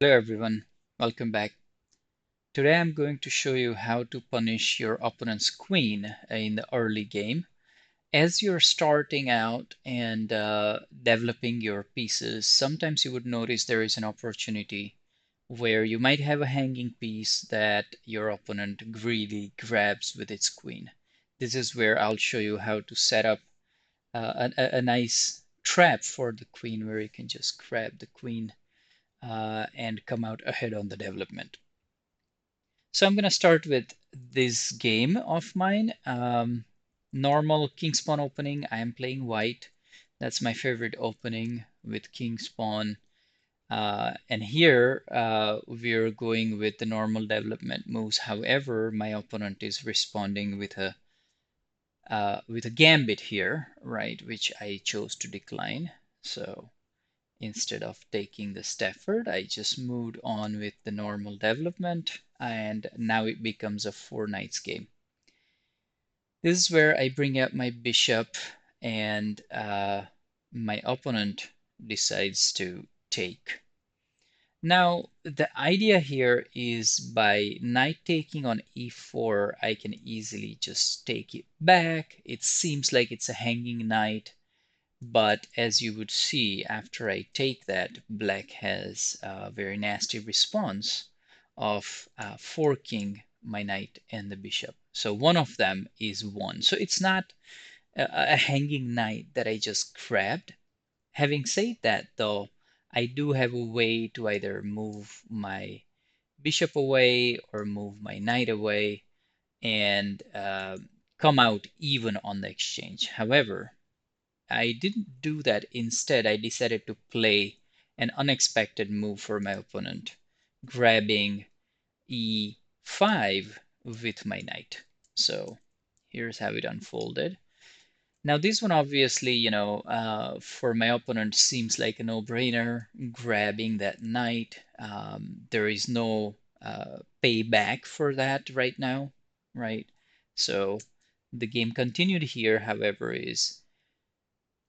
Hello everyone, welcome back. Today I'm going to show you how to punish your opponent's queen in the early game. As you're starting out and developing your pieces, sometimes you would notice there is an opportunity where you might have a hanging piece that your opponent greedily grabs with its queen. This is where I'll show you how to set up a nice trap for the queen where you can just grab the queen and come out ahead on the development. So I'm going to start with this game of mine. Normal king spawn opening. I am playing white. That's my favorite opening with king spawn. And here we're going with the normal development moves. However, my opponent is responding with a gambit here, right, which I chose to decline. So instead of taking the Stafford, I just moved on with the normal development, and now it becomes a 4 knights game. This is where I bring out my bishop, and my opponent decides to take. Now, the idea here is by knight taking on e4, I can easily just take it back. It seems like it's a hanging knight. But as you would see, after I take that, black has a very nasty response of forking my knight and the bishop. So one of them is won. So it's not a hanging knight that I just grabbed. Having said that, though, I do have a way to either move my bishop away or move my knight away and come out even on the exchange. However, I didn't do that. Instead, I decided to play an unexpected move for my opponent, grabbing e5 with my knight. So here's how it unfolded. Now this one obviously, for my opponent seems like a no-brainer, grabbing that knight. There is no payback for that right now, right? So the game continued here, however, is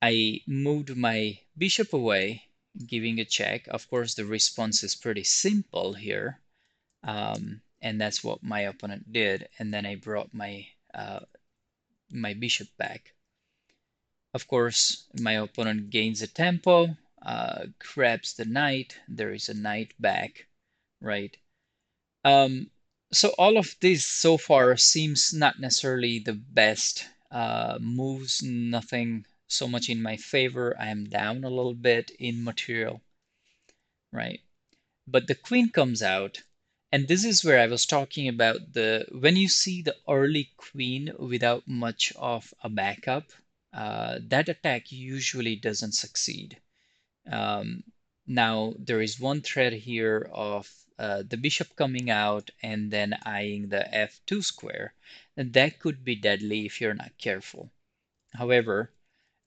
I moved my bishop away, giving a check. Of course, the response is pretty simple here, and that's what my opponent did. And then I brought my bishop back. Of course, my opponent gains a tempo, grabs the knight. There is a knight back, right? Um, so all of this so far seems not necessarily the best moves, nothing so much in my favor. I am down a little bit in material, right? But the queen comes out, and this is where I was talking about when you see the early queen without much of a backup, that attack usually doesn't succeed. Um, Now, there is one thread here of the bishop coming out and then eyeing the f2 square, and that could be deadly if you're not careful. However,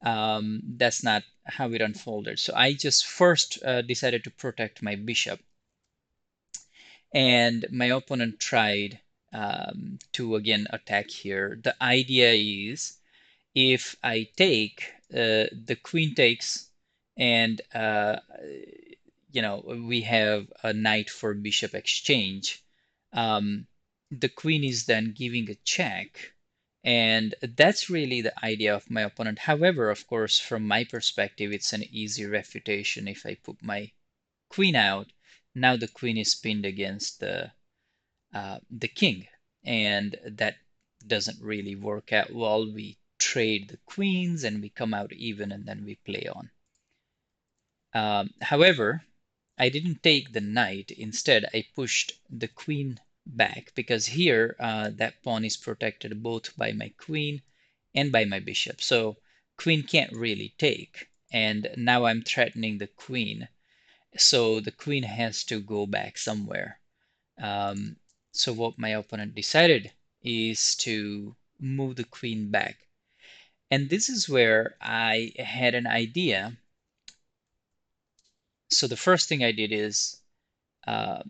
that's not how it unfolded. So I just first decided to protect my bishop, and my opponent tried to again attack here. The idea is if I take, the queen takes, and we have a knight for bishop exchange. Um, the queen is then giving a check, and that's really the idea of my opponent. However, of course, from my perspective, it's an easy refutation. If I put my queen out, now the queen is pinned against the king, and that doesn't really work out well. We trade the queens and we come out even, and then we play on. However, I didn't take the knight. Instead, I pushed the queen back because here that pawn is protected both by my queen and by my bishop. So queen can't really take. And now I'm threatening the queen. So the queen has to go back somewhere. Um, so what my opponent decided is to move the queen back. And this is where I had an idea. So the first thing I did is uh,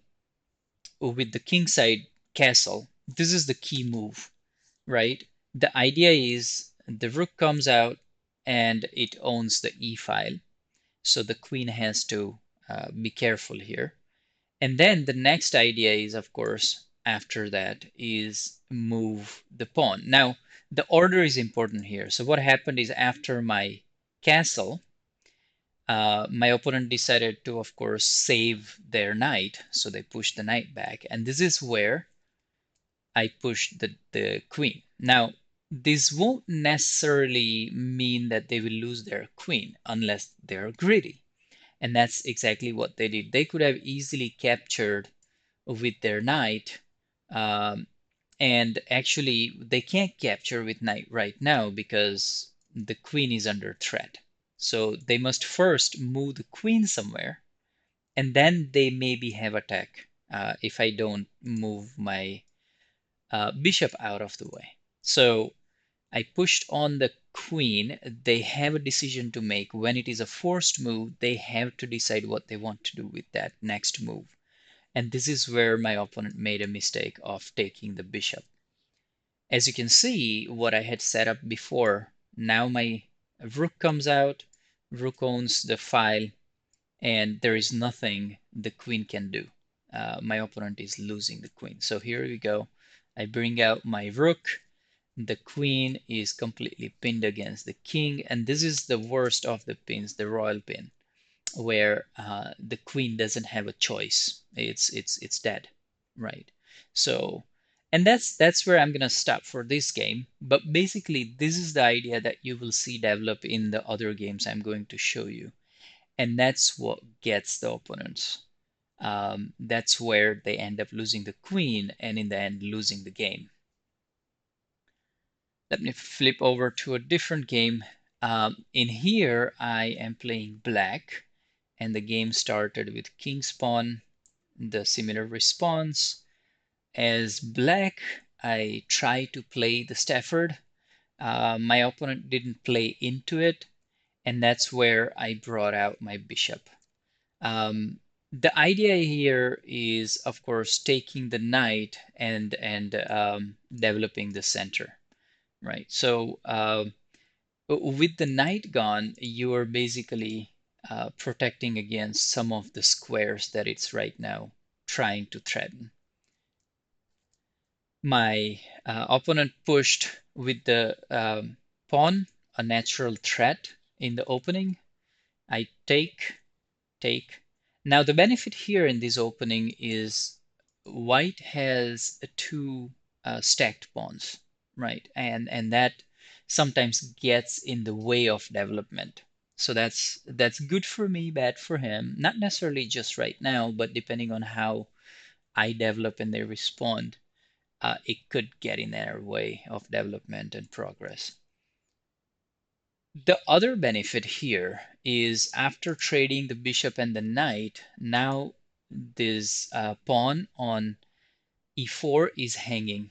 with the kingside castle, this is the key move, right? The idea is the rook comes out and it owns the e file. So the queen has to be careful here. And then the next idea is, of course, after that is move the pawn. Now, the order is important here. So what happened is after my castle, my opponent decided to, of course, save their knight. So they pushed the knight back. And this is where I pushed the queen. Now, this won't necessarily mean that they will lose their queen unless they're greedy. And that's exactly what they did. They could have easily captured with their knight. Um, and actually, they can't capture with knight right now because the queen is under threat. So they must first move the queen somewhere, and then they maybe have attack if I don't move my bishop out of the way. So I pushed on the queen. They have a decision to make. When it is a forced move, they have to decide what they want to do with that next move. And this is where my opponent made a mistake of taking the bishop. As you can see, what I had set up before, now my rook comes out, rook owns the file, and there is nothing the queen can do. My opponent is losing the queen. So here we go. I bring out my rook. The queen is completely pinned against the king, and this is the worst of the pins, the royal pin, where the queen doesn't have a choice. It's dead, right? So, and that's where I'm gonna stop for this game. But basically, this is the idea that you will see develop in the other games I'm going to show you, and that's what gets the opponents. That's where they end up losing the queen, and in the end, losing the game. Let me flip over to a different game. In here, I am playing black, and the game started with king's pawn, the similar response. As black, I try to play the Stafford. My opponent didn't play into it, and that's where I brought out my bishop. The idea here is, of course, taking the knight and developing the center, right? So with the knight gone, you are basically protecting against some of the squares that it's right now trying to threaten. My opponent pushed with the pawn, a natural threat in the opening. I take. Now the benefit here in this opening is white has two stacked pawns, right? And that sometimes gets in the way of development. So that's good for me, bad for him. Not necessarily just right now, but depending on how I develop and they respond, it could get in their way of development and progress. The other benefit here is after trading the bishop and the knight, now this pawn on e4 is hanging,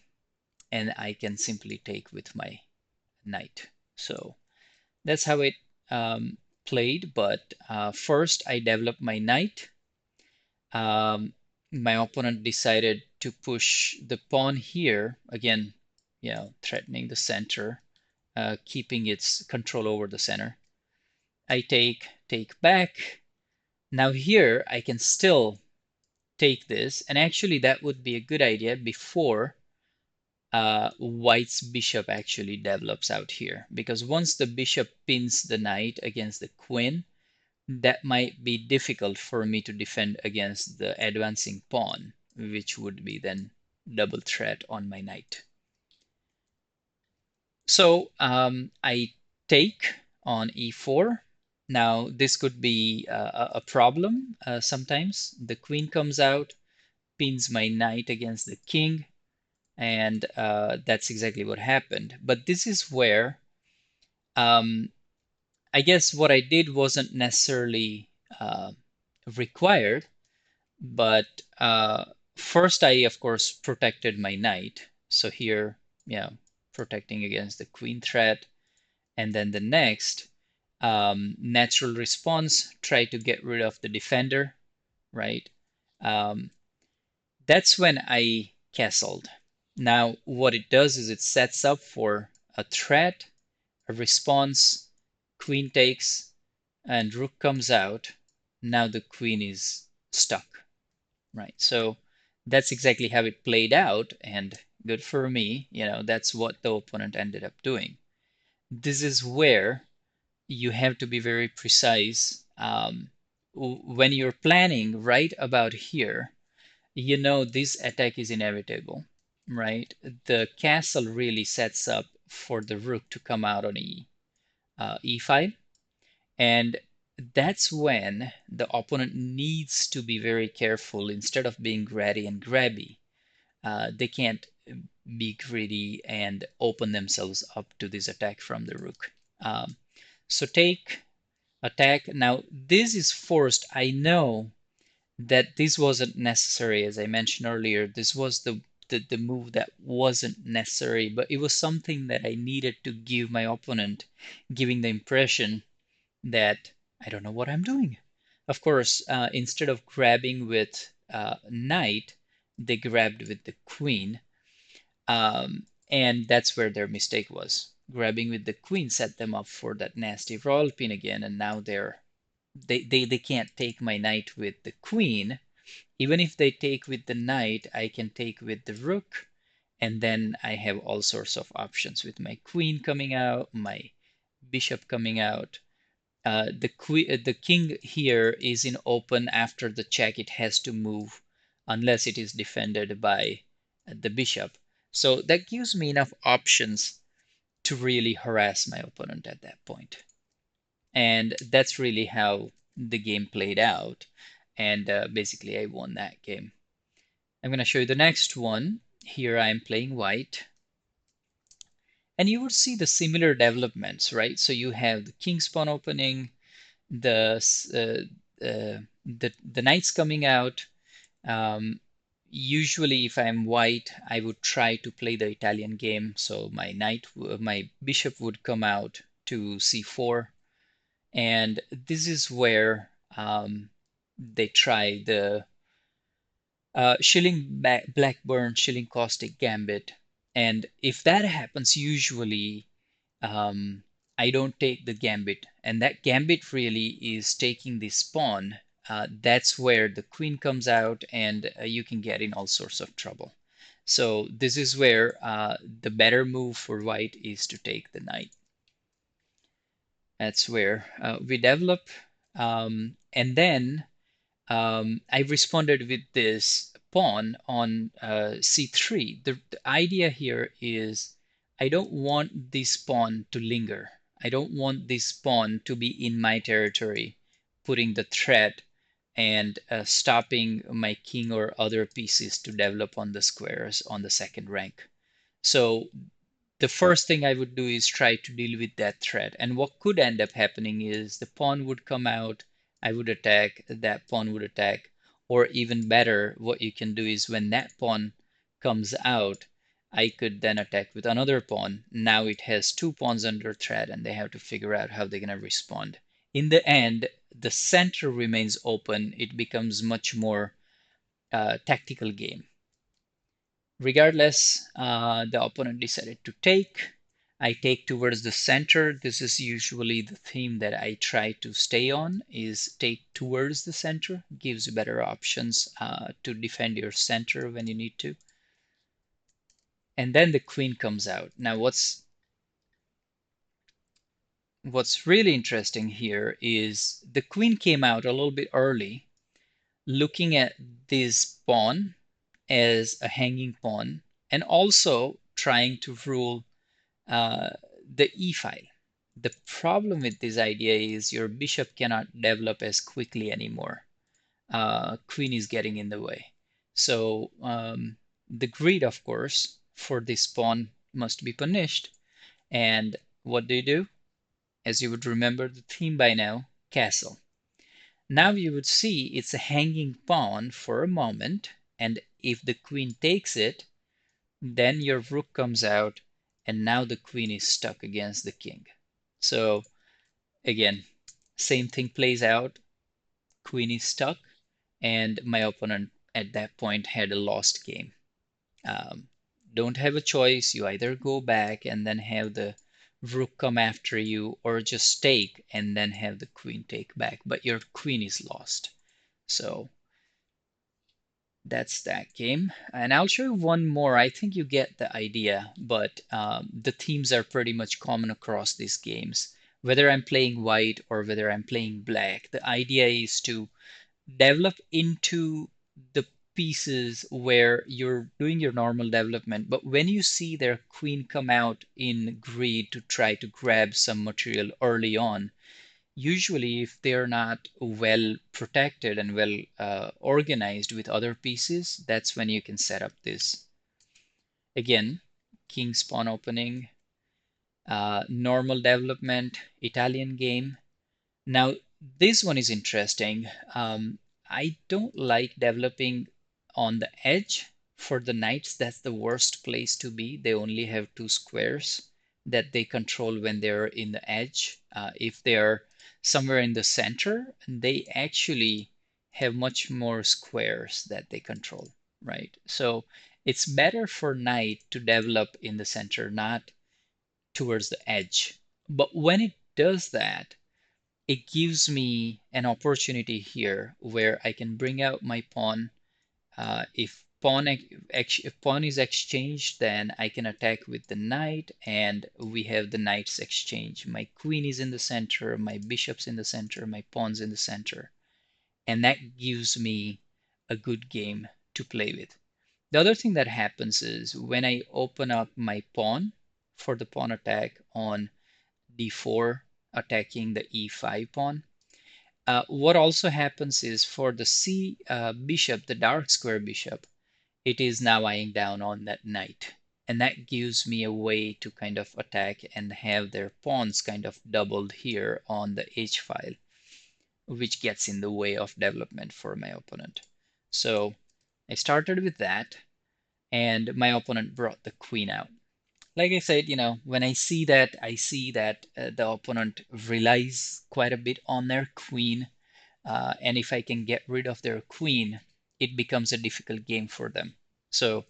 and I can simply take with my knight. So that's how it played. But first, I developed my knight. My opponent decided to push the pawn here again, threatening the center, keeping its control over the center. I take back. Now here I can still take this, and actually that would be a good idea before white's bishop actually develops out here, because once the bishop pins the knight against the queen, that might be difficult for me to defend against the advancing pawn, which would be then double threat on my knight. So I take on e4. Now this could be a problem sometimes. The queen comes out, pins my knight against the king, and that's exactly what happened. But this is where um, I guess what I did wasn't necessarily required, but first I, of course, protected my knight. So here, protecting against the queen threat. And then the next, natural response, try to get rid of the defender, right? Um, that's when I castled. Now, what it does is it sets up for a threat, a response, queen takes, and rook comes out. Now the queen is stuck. right? So that's exactly how it played out, and good for me, that's what the opponent ended up doing. This is where you have to be very precise. When you're planning right about here, this attack is inevitable, right? The castle really sets up for the rook to come out on e5, and that's when the opponent needs to be very careful. Instead of being greedy and grabby, they can't be greedy and open themselves up to this attack from the rook. So take attack. Now, this is forced. I know that this wasn't necessary, as I mentioned earlier. This was the move that wasn't necessary, but it was something that I needed to give my opponent, giving the impression that I don't know what I'm doing. Of course, instead of grabbing with knight, they grabbed with the queen, and that's where their mistake was. Grabbing with the queen set them up for that nasty royal pin again, and now they can't take my knight with the queen. Even if they take with the knight, I can take with the rook, and then I have all sorts of options with my queen coming out, my bishop coming out. The king here is in open. After the check, it has to move unless it is defended by the bishop. So that gives me enough options to really harass my opponent at that point. And that's really how the game played out. And basically, I won that game. I'm going to show you the next one. Here I am playing white. And you would see the similar developments, right? So you have the king's pawn opening, the the knights coming out. Usually, if I'm white, I would try to play the Italian game. So my bishop would come out to c4, and this is where they try the Blackburn shilling caustic gambit. And if that happens, usually I don't take the gambit, and that gambit really is taking this pawn. That's where the queen comes out, and you can get in all sorts of trouble. So this is where the better move for white is to take the knight. That's where we develop, and then I responded with this pawn on c3. The idea here is I don't want this pawn to linger. I don't want this pawn to be in my territory, putting the threat and stopping my king or other pieces to develop on the squares on the second rank. So the first thing I would do is try to deal with that threat. And what could end up happening is the pawn would come out, I would attack, that pawn would attack, or even better, what you can do is when that pawn comes out, I could then attack with another pawn. Now it has two pawns under threat, and they have to figure out how they're going to respond. In the end, the center remains open. It becomes much more tactical game. Regardless, the opponent decided to take. I take towards the center. This is usually the theme that I try to stay on, is take towards the center. Gives you better options to defend your center when you need to. And then the queen comes out. Now what's really interesting here is the queen came out a little bit early, looking at this pawn as a hanging pawn, and also trying to rule the e file. The problem with this idea is your bishop cannot develop as quickly anymore. Queen is getting in the way. So the greed, of course, for this pawn must be punished. And what do? As you would remember the theme by now, castle. Now you would see it's a hanging pawn for a moment, and if the queen takes it, then your rook comes out, and now the queen is stuck against the king. So again, same thing plays out. Queen is stuck, and my opponent at that point had a lost game. Um, don't have a choice. You either go back and then have the rook come after you, or just take and then have the queen take back. But your queen is lost. So That's that game. And I'll show you one more. I think you get the idea, but the themes are pretty much common across these games. Whether I'm playing white or whether I'm playing black, the idea is to develop into the pieces where you're doing your normal development. But when you see their queen come out in greed to try to grab some material early on, usually if they're not well protected and well organized with other pieces, that's when you can set up this. Again, king spawn opening, normal development, Italian game. Now, this one is interesting. I don't like developing on the edge. For the knights, that's the worst place to be. They only have two squares that they control when they're in the edge. If they're somewhere in the center, they actually have much more squares that they control, right? So it's better for knight to develop in the center, not towards the edge. But when it does that, it gives me an opportunity here where I can bring out my pawn. If pawn is exchanged, then I can attack with the knight, and we have the knights exchange. My queen is in the center, my bishop's in the center, my pawn's in the center, and that gives me a good game to play with. The other thing that happens is when I open up my pawn for the pawn attack on d4, attacking the e5 pawn, what also happens is for the C bishop, the dark square bishop, it is now eyeing down on that knight. And that gives me a way to kind of attack and have their pawns kind of doubled here on the H file, which gets in the way of development for my opponent. So I started with that, and my opponent brought the queen out. Like I said, when I see that the opponent relies quite a bit on their queen, and if I can get rid of their queen, it becomes a difficult game for them. So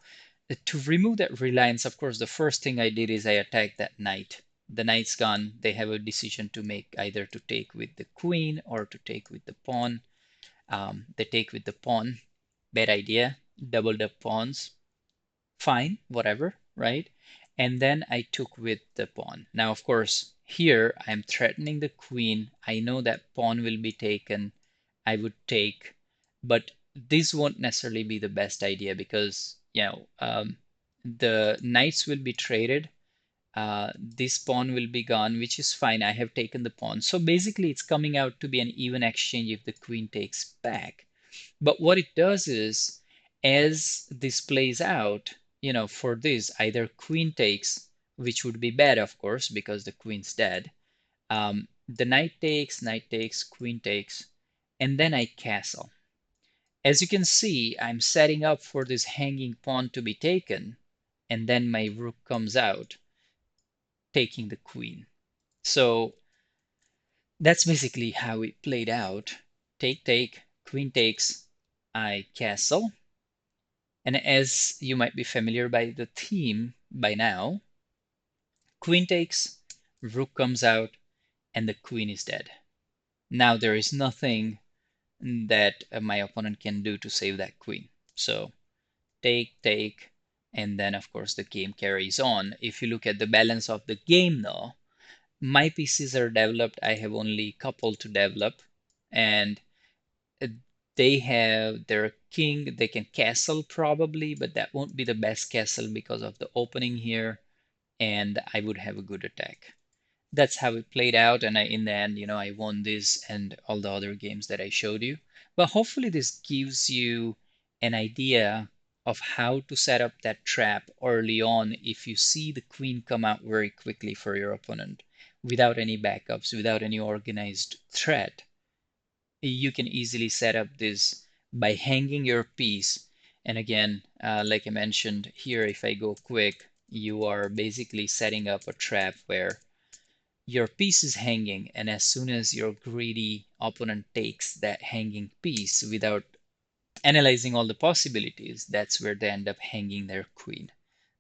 to remove that reliance, of course, the first thing I did is I attacked that knight. The knight's gone. They have a decision to make, either to take with the queen or to take with the pawn. They take with the pawn. Bad idea. Doubled up pawns. Fine, whatever, right? And then I took with the pawn. Now, of course, here I'm threatening the queen. I know that pawn will be taken. I would take, but this won't necessarily be the best idea because, the knights will be traded. This pawn will be gone, which is fine. I have taken the pawn. So basically, it's coming out to be an even exchange if the queen takes back. But what it does is, as this plays out, for this, either queen takes, which would be bad, of course, because the queen's dead. The knight takes, queen takes, and then I castle. As you can see, I'm setting up for this hanging pawn to be taken, and then my rook comes out, taking the queen. So that's basically how it played out. Take, queen takes, I castle. And as you might be familiar by the theme by now, queen takes, rook comes out, and the queen is dead. Now there is nothing that my opponent can do to save that queen. So take, and then of course the game carries on. If you look at the balance of the game though, my pieces are developed. I have only a couple to develop, and they have their king. They can castle probably, but that won't be the best castle because of the opening here, and I would have a good attack. That's how it played out, and in the end, I won this and all the other games that I showed you. But hopefully this gives you an idea of how to set up that trap early on if you see the queen come out very quickly for your opponent without any backups, without any organized threat. You can easily set up this by hanging your piece. And again, like I mentioned here, if I go quick, you are basically setting up a trap where your piece is hanging, and as soon as your greedy opponent takes that hanging piece without analyzing all the possibilities, that's where they end up hanging their queen.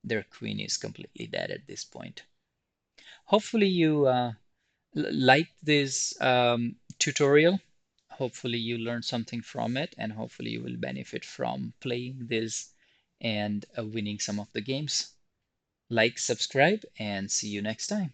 Their queen is completely dead at this point. Hopefully you like this tutorial. Hopefully you learned something from it, and hopefully you will benefit from playing this and winning some of the games. Like, subscribe, and see you next time.